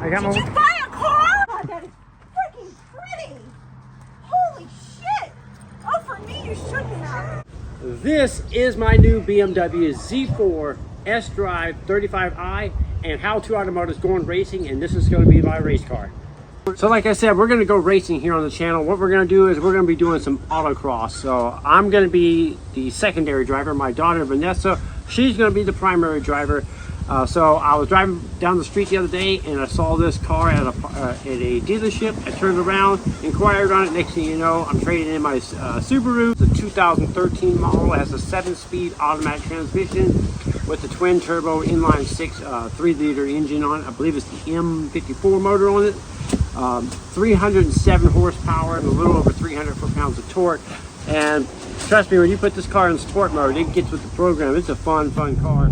I got Did you buy a car? God, that is freaking pretty. Holy shit. Oh, for me, you shouldn't have. This is my new BMW Z4 S-Drive 35i and How to Automotive's going racing, and this is going to be my race car. So like I said, we're going to go racing here on the channel. What we're going to do is we're going to be doing some autocross. So I'm going to be the secondary driver. My daughter Vanessa, she's going to be the primary driver. So I was driving down the street the other day and I saw this car at a dealership. I turned around, inquired on it. Next thing you know, I'm trading in my Subaru. It's a 2013 model. It has a 7-speed automatic transmission with the twin turbo inline 6 3-liter engine on it. I believe it's the M54 motor on it. 307 horsepower and a little over 300 foot-pounds of torque. And trust me, when you put this car in sport mode, it gets with the program. It's a fun car.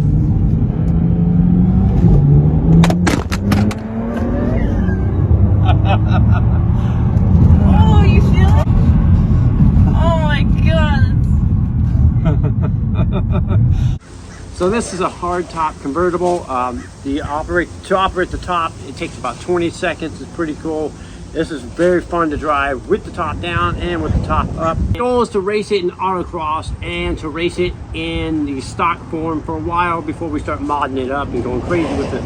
Oh, you feel it? Oh my god. So this is a hard-top convertible. To operate the top, it takes about 20 seconds. It's pretty cool. This is very fun to drive with the top down and with the top up. The goal is to race it in autocross and to race it in the stock form for a while before we start modding it up and going crazy with it.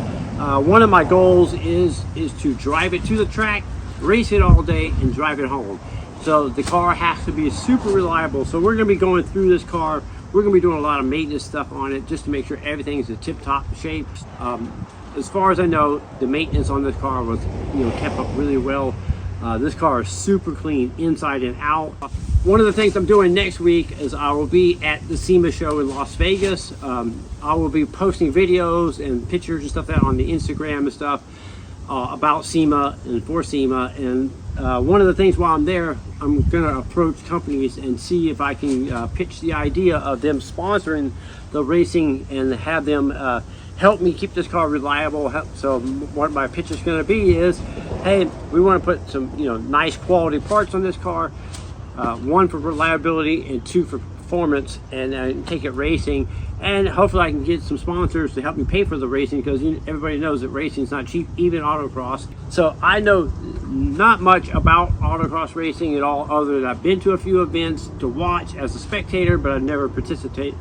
One of my goals is to drive it to the track, race it all day, and drive it home. So the car has to be super reliable. So we're going to be going through this car. We're going to be doing a lot of maintenance stuff on it just to make sure everything's in tip-top shape. As far as I know, the maintenance on this car was, kept up really well. This car is super clean inside and out. One of the things I'm doing next week is I will be at the SEMA show in Las Vegas. I will be posting videos and pictures and stuff out on the Instagram and stuff about SEMA and for SEMA. And one of the things while I'm there, I'm going to approach companies and see if I can pitch the idea of them sponsoring the racing and have them help me keep this car reliable. So what my pitch is going to be is, hey, we want to put some nice quality parts on this car, one for reliability and two for performance, and take it racing. And hopefully I can get some sponsors to help me pay for the racing, because everybody knows that racing is not cheap, even autocross. So I know not much about autocross racing at all, other than I've been to a few events to watch as a spectator, but I've never participated.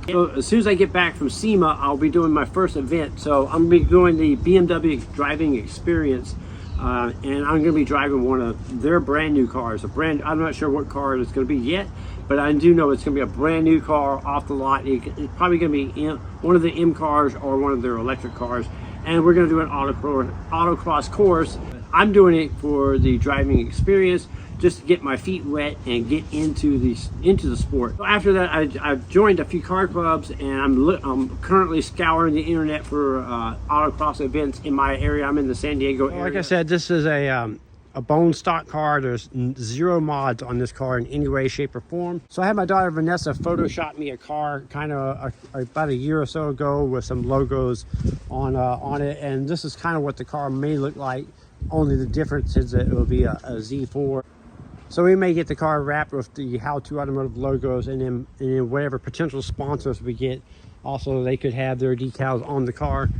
So as soon as I get back from SEMA, I'll be doing my first event. So I'm going to be doing the BMW driving experience, and I'm going to be driving one of their brand new cars. I'm not sure what car it's going to be yet, but I do know it's going to be a brand new car off the lot. It's probably going to be one of the M cars or one of their electric cars, and we're going to do an autocross course. I'm doing it for the driving experience, just to get my feet wet and get into the sport. So after that, I've joined a few car clubs, and I'm currently scouring the internet for autocross events in my area. I'm in the San Diego area. Like I said, this is a bone stock car. There's zero mods on this car in any way, shape, or form. So I had my daughter Vanessa Photoshop me a car kind of about a year or so ago with some logos on it, and this is kind of what the car may look like. Only the difference is that it will be a Z4. So we may get the car wrapped with the How to Automotive logos, and then whatever potential sponsors we get, also they could have their decals on the car.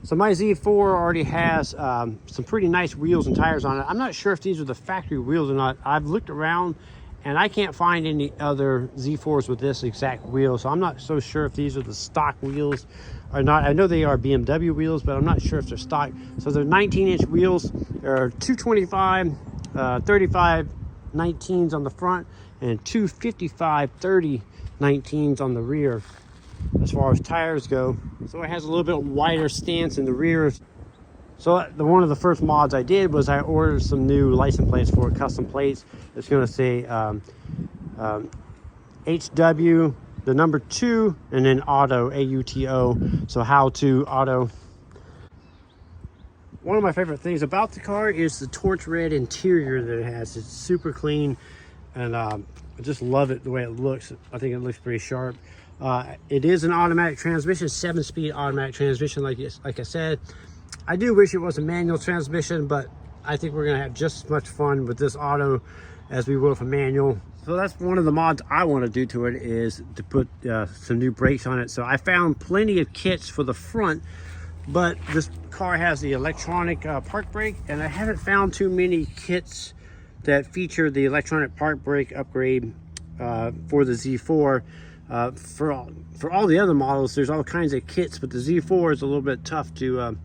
So my Z4 already has some pretty nice wheels and tires on it. I'm not sure if these are the factory wheels or not. I've looked around and I can't find any other Z4s with this exact wheel, so I'm not so sure if these are the stock wheels or not. I know they are BMW wheels, but I'm not sure if they're stock. So they're 19-inch wheels. They're 225 35 19s on the front and 255 30 19s on the rear as far as tires go. So it has a little bit wider stance in the rear. So one of the first mods I did was I ordered some new license plates for it, custom plates. It's going to say HW, the number 2, and then auto, AUTO. So How to Auto. One of my favorite things about the car is the torch red interior that it has. It's super clean, and I just love it the way it looks. I think it looks pretty sharp. It is an automatic transmission, 7-speed automatic transmission, like I said. I do wish it was a manual transmission, but I think we're gonna have just as much fun with this auto as we will with a manual. So that's one of the mods I want to do to it, is to put some new brakes on it. So I found plenty of kits for the front, but this car has the electronic park brake, and I haven't found too many kits that feature the electronic park brake upgrade for the Z4. For all the other models, there's all kinds of kits, but the Z4 is a little bit tough to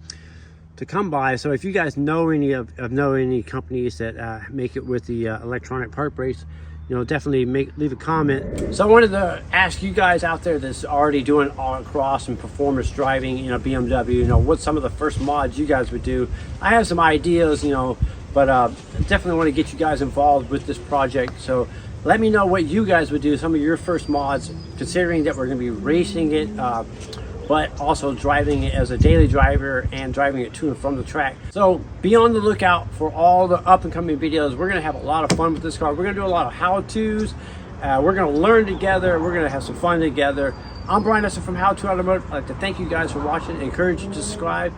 come by. So if you guys know any companies that make it with the electronic park brakes, you know, definitely leave a comment. So I wanted to ask you guys out there that's already doing autocross and performance driving, you know, BMW, you know, what some of the first mods you guys would do. I have some ideas, you know, but definitely want to get you guys involved with this project. So let me know what you guys would do, some of your first mods, considering that we're going to be racing it, but also driving it as a daily driver and driving it to and from the track. So be on the lookout for all the up and coming videos. We're gonna have a lot of fun with this car. We're gonna do a lot of how-tos. We're gonna learn together. We're gonna have some fun together. I'm Brian Esser from How To Automotive. I'd like to thank you guys for watching. Encourage you to subscribe.